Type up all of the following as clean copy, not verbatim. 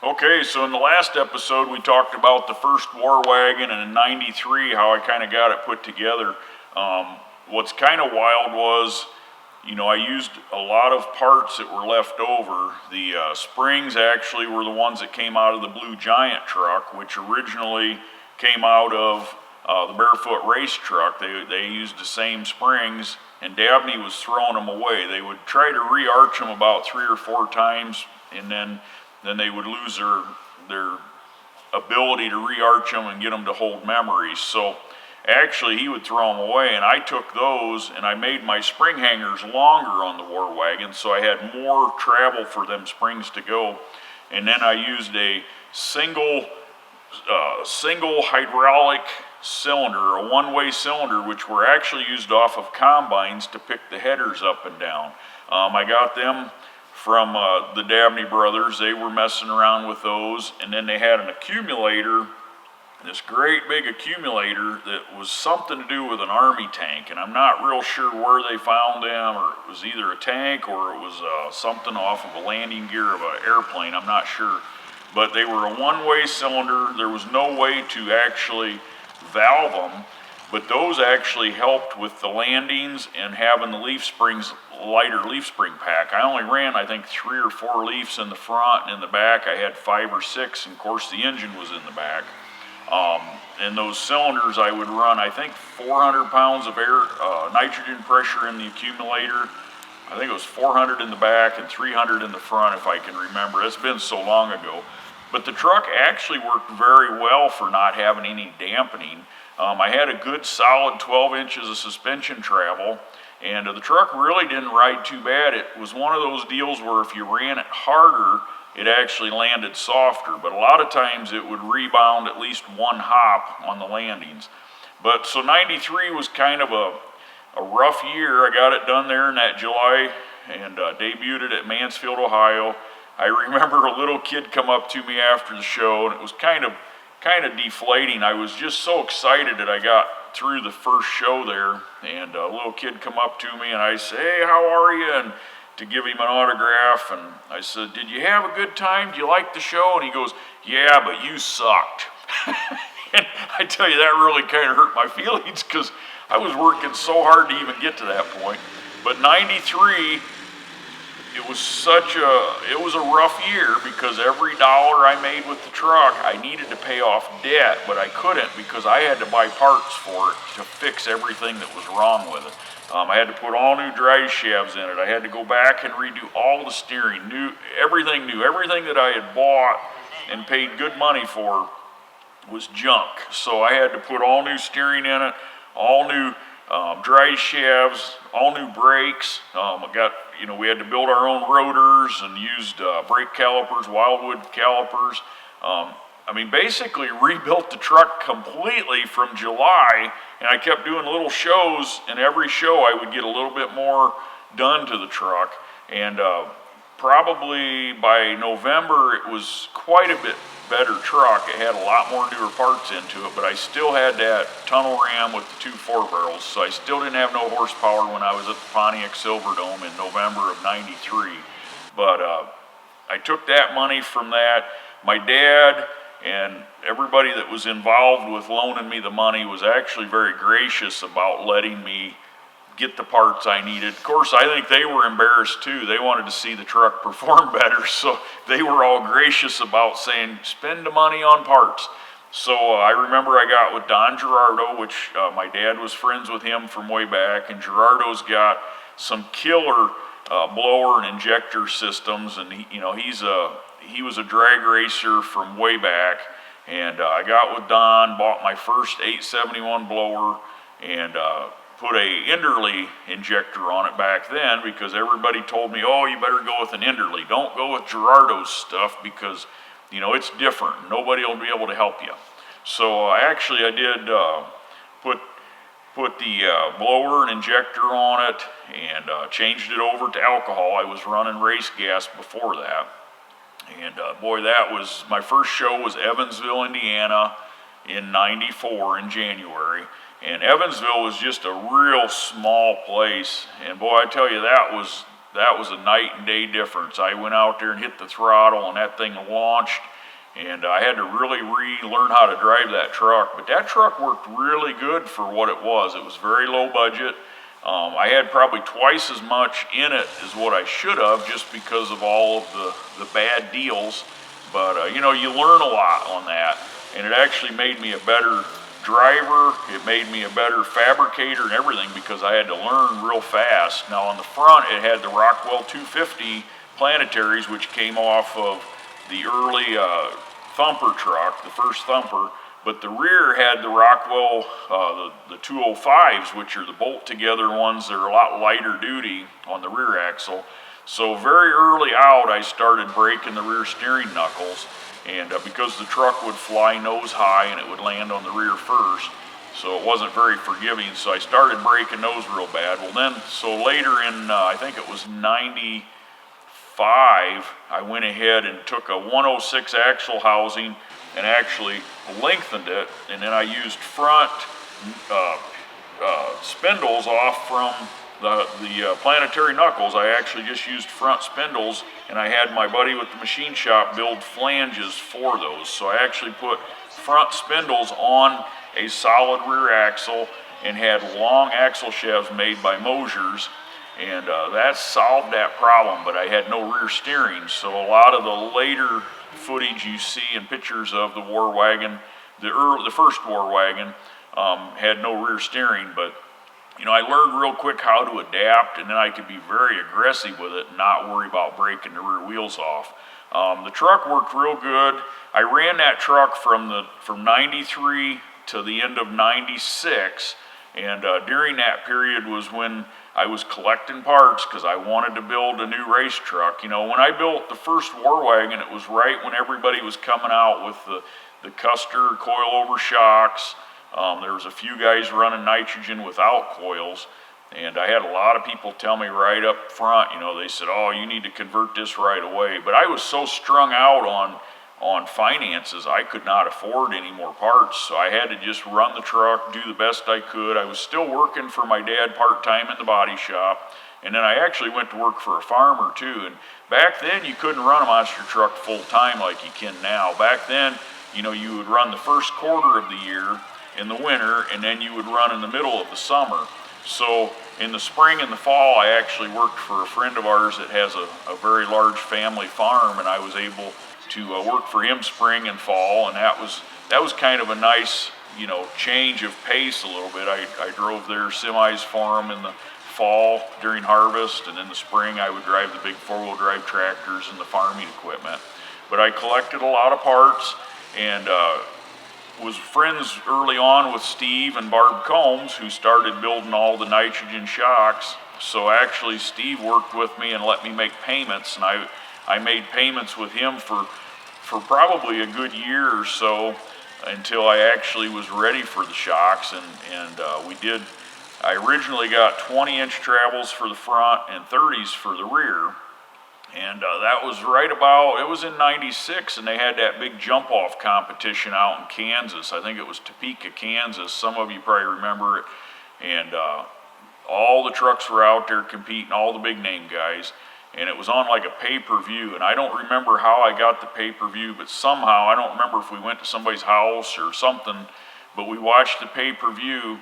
Okay, so in the last episode we talked about the first War Wagon, and in '93 how I kind of got it put together. What's kind of wild was, I used a lot of parts that were left over. The springs actually were the ones that came out of the Blue Giant truck, which originally came out of the Barefoot race truck. They used the same springs, and Dabney was throwing them away. They would try to re-arch them about 3 or 4 times, and then they would lose their ability to re-arch them and get them to hold memories. So actually he would throw them away, and I took those and I made my spring hangers longer on the War Wagon, so I had more travel for them springs to go. And then I used a single hydraulic cylinder, a one-way cylinder, which were actually used off of combines to pick the headers up and down. I got them from the Dabney brothers. They were messing around with those, and then they had an accumulator, this great big accumulator that was something to do with an army tank, and I'm not real sure where they found them, or it was either a tank or it was something off of a landing gear of an airplane, I'm not sure. But they were a one-way cylinder. There was no way to actually valve them, but those actually helped with the landings and having the leaf springs, lighter leaf spring pack. I only ran, I think, 3 or 4 leafs in the front, and in the back I had 5 or 6, and of course the engine was in the back. And those cylinders I would run, I think, 400 pounds of air, nitrogen pressure in the accumulator. I think it was 400 in the back and 300 in the front, if I can remember. It's been so long ago. But the truck actually worked very well for not having any dampening. I had a good solid 12 inches of suspension travel, and the truck really didn't ride too bad. It was one of those deals where if you ran it harder, it actually landed softer, but a lot of times it would rebound at least 1 hop on the landings. But so '93 was kind of a rough year. I got it done there in that July and debuted it at Mansfield, Ohio. I remember a little kid come up to me after the show, and it was kind of deflating. I was just so excited that I got through the first show there, and a little kid come up to me, and I said, "Hey, how are you?" and to give him an autograph, and I said, "Did you have a good time? Do you like the show?" And he goes, "Yeah, but you sucked." And I tell you, that really kind of hurt my feelings, because I was working so hard to even get to that point. But '93, it was a rough year, because every dollar I made with the truck, I needed to pay off debt, but I couldn't, because I had to buy parts for it to fix everything that was wrong with it. I had to put all new drive shafts in it. I had to go back and redo all the steering, everything that I had bought and paid good money for was junk. So I had to put all new steering in it, all new drive shafts, all new brakes. We had to build our own rotors and used brake calipers, Wildwood calipers. Basically rebuilt the truck completely from July, and I kept doing little shows, and every show I would get a little bit more done to the truck, and probably by November it was quite a bit better truck. It had a lot more newer parts into it, but I still had that tunnel ram with the 2 4-barrels, so I still didn't have no horsepower when I was at the Pontiac Silverdome in November of '93. But I took that money from that. My dad and everybody that was involved with loaning me the money was actually very gracious about letting me get the parts I needed. Of course, I think they were embarrassed too. They wanted to see the truck perform better, so they were all gracious about saying, spend the money on parts. So I remember I got with Don Gerardo, which my dad was friends with him from way back, and Gerardo's got some killer blower and injector systems, and he was a drag racer from way back, and I got with Don, bought my first 871 blower, and put a Enderley injector on it back then, because everybody told me, "Oh, you better go with an Enderley. Don't go with Gerardo's stuff, because it's different. Nobody will be able to help you." So I did put the blower and injector on it, and changed it over to alcohol. I was running race gas before that. And boy, my first show was Evansville, Indiana in '94 in January. And Evansville was just a real small place. And boy, I tell you, that was that was a night and day difference. I went out there and hit the throttle, and that thing launched, and I had to really relearn how to drive that truck. But that truck worked really good for what it was. It was very low budget. I had probably twice as much in it as what I should have, just because of all of the bad deals. But you know, you learn a lot on that, and it actually made me a better driver. It made me a better fabricator and everything, because I had to learn real fast. Now on the front, it had the Rockwell 250 planetaries, which came off of the early Thumper truck, the first Thumper. But the rear had the Rockwell, the 205s, which are the bolt together ones that are a lot lighter duty on the rear axle. So very early out, I started breaking the rear steering knuckles, and because the truck would fly nose high and it would land on the rear first, so it wasn't very forgiving, so I started breaking those real bad. Well then, so later in, I think it was 95, I went ahead and took a 106 axle housing and actually lengthened it, and then I used front spindles off from the planetary knuckles. I actually just used front spindles, and I had my buddy with the machine shop build flanges for those. So I actually put front spindles on a solid rear axle and had long axle shafts made by Mosier's, and that solved that problem, but I had no rear steering. So a lot of the later footage you see and pictures of the War Wagon, the first War Wagon, had no rear steering, but you know, I learned real quick how to adapt, and then I could be very aggressive with it and not worry about breaking the rear wheels off. The truck worked real good. I ran that truck from 93 to the end of 96, and during that period was when I was collecting parts, because I wanted to build a new race truck. You know, when I built the first War Wagon, it was right when everybody was coming out with the Custer coilover shocks. There was a few guys running nitrogen without coils, and I had a lot of people tell me right up front, you know, they said, oh, you need to convert this right away. But I was so strung out on finances, I could not afford any more parts, so I had to just run the truck, do the best I could. I was still working for my dad part-time in the body shop, and then I actually went to work for a farmer too. And back then, you couldn't run a monster truck full-time like you can now. Back then, you know, you would run the first quarter of the year in the winter, and then you would run in the middle of the summer. So in the spring and the fall, I actually worked for a friend of ours that has a very large family farm, and I was able to work for him spring and fall, and that was kind of a nice, you know, change of pace a little bit. I drove their semis for him in the fall during harvest, and in the spring I would drive the big four-wheel drive tractors and the farming equipment. But I collected a lot of parts, and was friends early on with Steve and Barb Combs, who started building all the nitrogen shocks. So actually Steve worked with me and let me make payments, and I made payments with him for probably a good year or so until I actually was ready for the shocks, and we did. I originally got 20-inch travels for the front and 30s for the rear. And that was right about, it was in 96, and they had that big jump-off competition out in Kansas. I think it was Topeka, Kansas. Some of you probably remember it. And all the trucks were out there competing, all the big-name guys. And it was on like a pay-per-view. And I don't remember how I got the pay-per-view, but somehow, I don't remember if we went to somebody's house or something, but we watched the pay-per-view,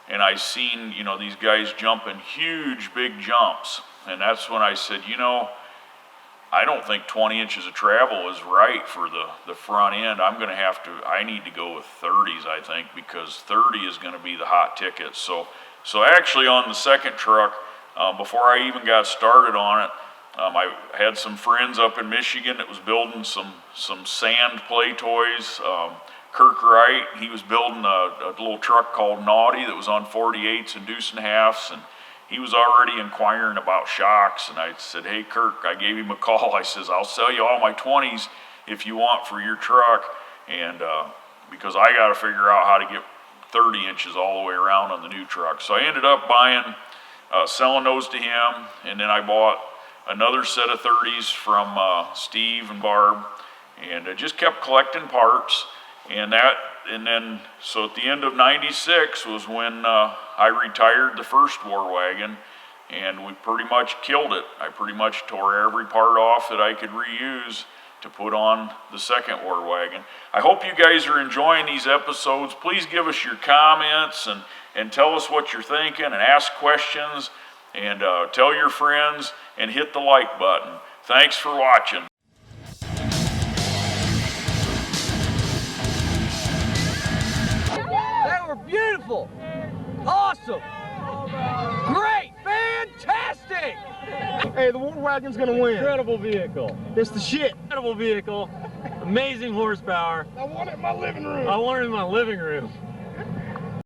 and I seen, you know, these guys jumping huge, big jumps. And that's when I said, you know, I don't think 20 inches of travel is right for the front end. I need to go with 30s, I think, because 30 is going to be the hot ticket. So actually on the second truck, before I even got started on it, I had some friends up in Michigan that was building some sand play toys. Kirk Wright, he was building a little truck called Naughty that was on 48s and deuce and a halves, and he was already inquiring about shocks, and I said, hey, Kirk, I gave him a call. I says, I'll sell you all my 20s if you want for your truck, and because I got to figure out how to get 30 inches all the way around on the new truck. So I ended up selling those to him, and then I bought another set of 30s from Steve and Barb, and I just kept collecting parts, so at the end of 96 was when I retired the first War Wagon, and we pretty much killed it. I pretty much tore every part off that I could reuse to put on the second War Wagon. I hope you guys are enjoying these episodes. Please give us your comments and tell us what you're thinking, and ask questions, and tell your friends, and hit the like button. Thanks for watching. They were beautiful, awesome, great, fantastic. Hey, the War Wagon's gonna win. Incredible vehicle. It's the shit. Incredible vehicle. Amazing horsepower. I want it in my living room. I want it in my living room.